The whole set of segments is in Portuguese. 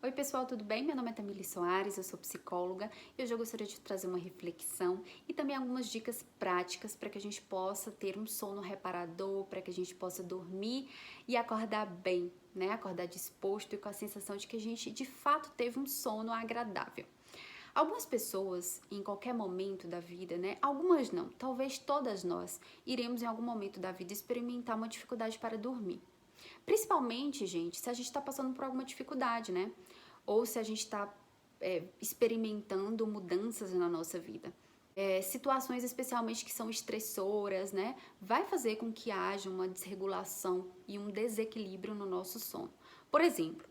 Oi pessoal, tudo bem? Meu nome é Tamily Soares, eu sou psicóloga e hoje eu gostaria de trazer uma reflexão e também algumas dicas práticas para que a gente possa ter um sono reparador, para que a gente possa dormir e acordar bem, né? Acordar disposto e com a sensação de que a gente de fato teve um sono agradável. Algumas pessoas, em qualquer momento da vida, né? Algumas não, talvez todas nós, iremos em algum momento da vida experimentar uma dificuldade para dormir. Principalmente, gente, se a gente está passando por alguma dificuldade, né? Ou se a gente está experimentando mudanças na nossa vida. Situações especialmente que são estressoras, né? Vai fazer com que haja uma desregulação e um desequilíbrio no nosso sono. Por exemplo,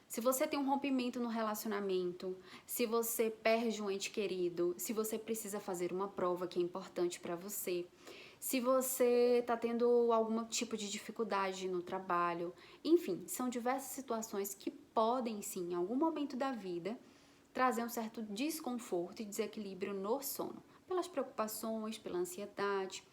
se você tem um rompimento no relacionamento, se você perde um ente querido, se você precisa fazer uma prova que é importante para você, se você está tendo algum tipo de dificuldade no trabalho, enfim, são diversas situações que podem sim, em algum momento da vida, trazer um certo desconforto e desequilíbrio no sono, pelas preocupações, pela ansiedade,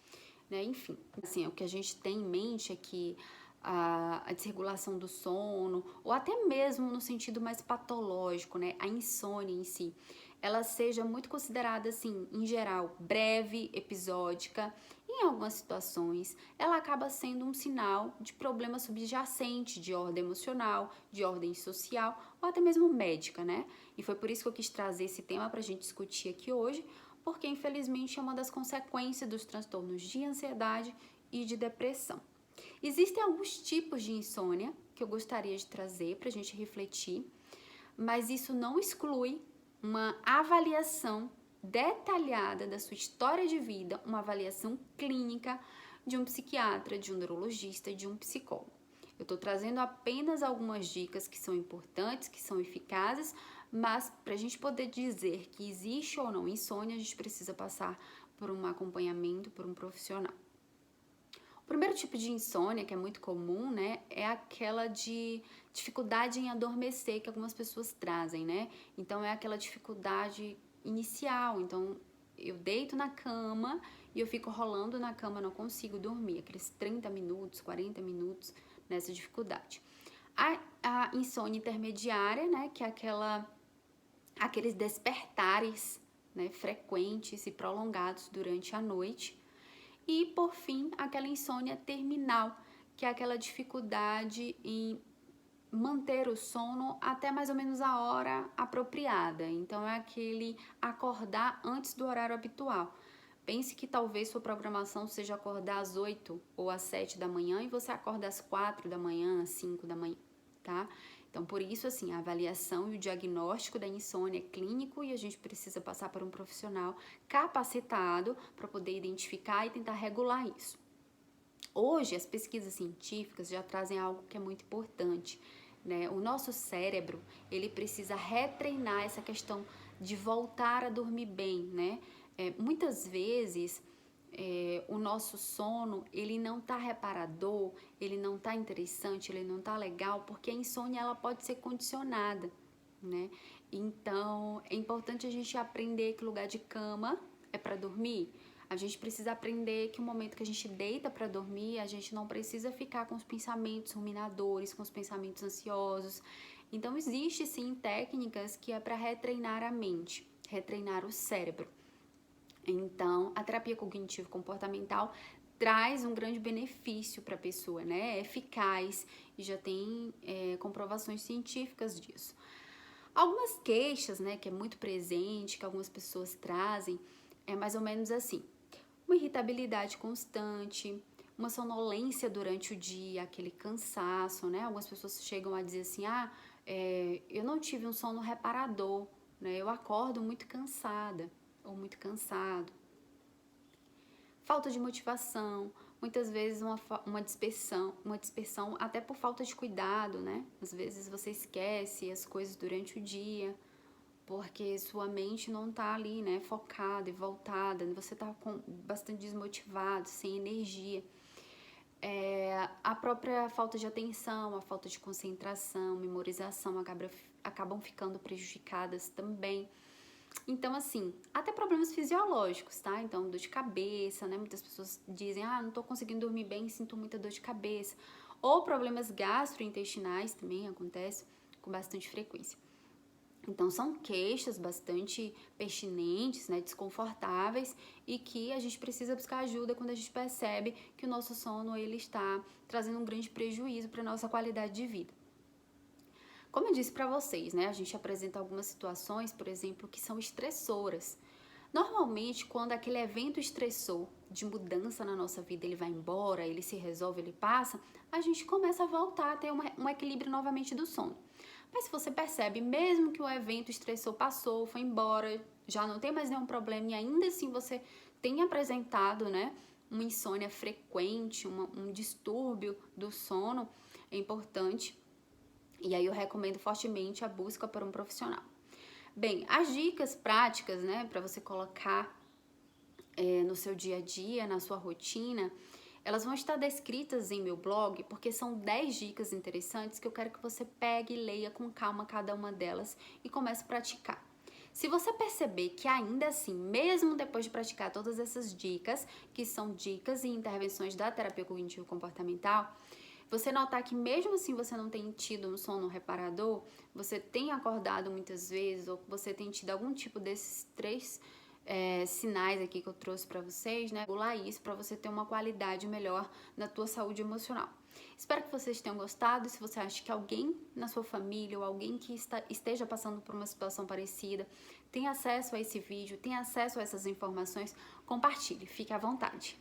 né? Enfim, assim, o que a gente tem em mente é que a desregulação do sono, ou até mesmo no sentido mais patológico, né? A insônia em si, ela seja muito considerada, assim, em geral, breve, episódica. Em algumas situações, ela acaba sendo um sinal de problema subjacente de ordem emocional, de ordem social ou até mesmo médica, né? E foi por isso que eu quis trazer esse tema para a gente discutir aqui hoje, porque infelizmente é uma das consequências dos transtornos de ansiedade e de depressão. Existem alguns tipos de insônia que eu gostaria de trazer para a gente refletir, mas isso não exclui uma avaliação detalhada da sua história de vida, uma avaliação clínica de um psiquiatra, de um neurologista, de um psicólogo. Eu estou trazendo apenas algumas dicas que são importantes, que são eficazes, mas para a gente poder dizer que existe ou não insônia, a gente precisa passar por um acompanhamento, por um profissional. O primeiro tipo de insônia, que é muito comum, né, é aquela de dificuldade em adormecer que algumas pessoas trazem, né? Então, é aquela dificuldade inicial. Então, eu deito na cama e eu fico rolando na cama, não consigo dormir. Aqueles 30 minutos, 40 minutos nessa dificuldade. A insônia intermediária, né, que é aqueles despertares, né, frequentes e prolongados durante a noite. E, por fim, aquela insônia terminal, que é aquela dificuldade em manter o sono até mais ou menos a hora apropriada. Então, é aquele acordar antes do horário habitual. Pense que talvez sua programação seja acordar às 8 ou às 7 da manhã e você acorda às 4 da manhã, às 5 da manhã, tá? Então, por isso, assim, a avaliação e o diagnóstico da insônia é clínico e a gente precisa passar por um profissional capacitado para poder identificar e tentar regular isso. Hoje, as pesquisas científicas já trazem algo que é muito importante, né? O nosso cérebro, ele precisa retreinar essa questão de voltar a dormir bem, né? Muitas vezes, o nosso sono, ele não tá reparador, ele não tá interessante, ele não tá legal, porque a insônia, ela pode ser condicionada, né? Então, é importante a gente aprender que lugar de cama é para dormir. A gente precisa aprender que o momento que a gente deita para dormir, a gente não precisa ficar com os pensamentos ruminadores, com os pensamentos ansiosos. Então, existe sim técnicas que é para retreinar a mente, retreinar o cérebro. Então, a terapia cognitivo-comportamental traz um grande benefício para a pessoa, né? É eficaz e já tem comprovações científicas disso. Algumas queixas, né, que é muito presente, que algumas pessoas trazem, é mais ou menos assim: uma irritabilidade constante, uma sonolência durante o dia, aquele cansaço, né? Algumas pessoas chegam a dizer assim: eu não tive um sono reparador, né? Eu acordo muito cansada ou muito cansado. Falta de motivação, muitas vezes uma dispersão até por falta de cuidado, né? Às vezes você esquece as coisas durante o dia, porque sua mente não tá ali, né, focada e voltada, você tá bastante desmotivado, sem energia. A própria falta de atenção, a falta de concentração, memorização acabam ficando prejudicadas também. Então, assim, até problemas fisiológicos, tá? Então, dor de cabeça, né? Muitas pessoas dizem, não tô conseguindo dormir bem, sinto muita dor de cabeça. Ou problemas gastrointestinais também acontece com bastante frequência. Então, são queixas bastante pertinentes, né, desconfortáveis, e que a gente precisa buscar ajuda quando a gente percebe que o nosso sono ele está trazendo um grande prejuízo para a nossa qualidade de vida. Como eu disse para vocês, né, a gente apresenta algumas situações, por exemplo, que são estressoras. Normalmente, quando aquele evento estressor de mudança na nossa vida, ele vai embora, ele se resolve, ele passa, a gente começa a voltar a ter um equilíbrio novamente do sono. Mas se você percebe, mesmo que o evento estressor passou, foi embora, já não tem mais nenhum problema e ainda assim você tem apresentado, né, uma insônia frequente, um distúrbio do sono, é importante. E aí eu recomendo fortemente a busca por um profissional. Bem, as dicas práticas, né, para você colocar no seu dia a dia, na sua rotina, elas vão estar descritas em meu blog, porque são 10 dicas interessantes que eu quero que você pegue e leia com calma cada uma delas e comece a praticar. Se você perceber que ainda assim, mesmo depois de praticar todas essas dicas, que são dicas e intervenções da terapia cognitivo-comportamental, você notar que mesmo assim você não tem tido um sono reparador, você tem acordado muitas vezes, ou você tem tido algum tipo desses 3 sinais aqui que eu trouxe para vocês, né? Regular isso para você ter uma qualidade melhor na tua saúde emocional. Espero que vocês tenham gostado. Se você acha que alguém na sua família ou alguém que esteja passando por uma situação parecida tem acesso a esse vídeo, tem acesso a essas informações, compartilhe, fique à vontade.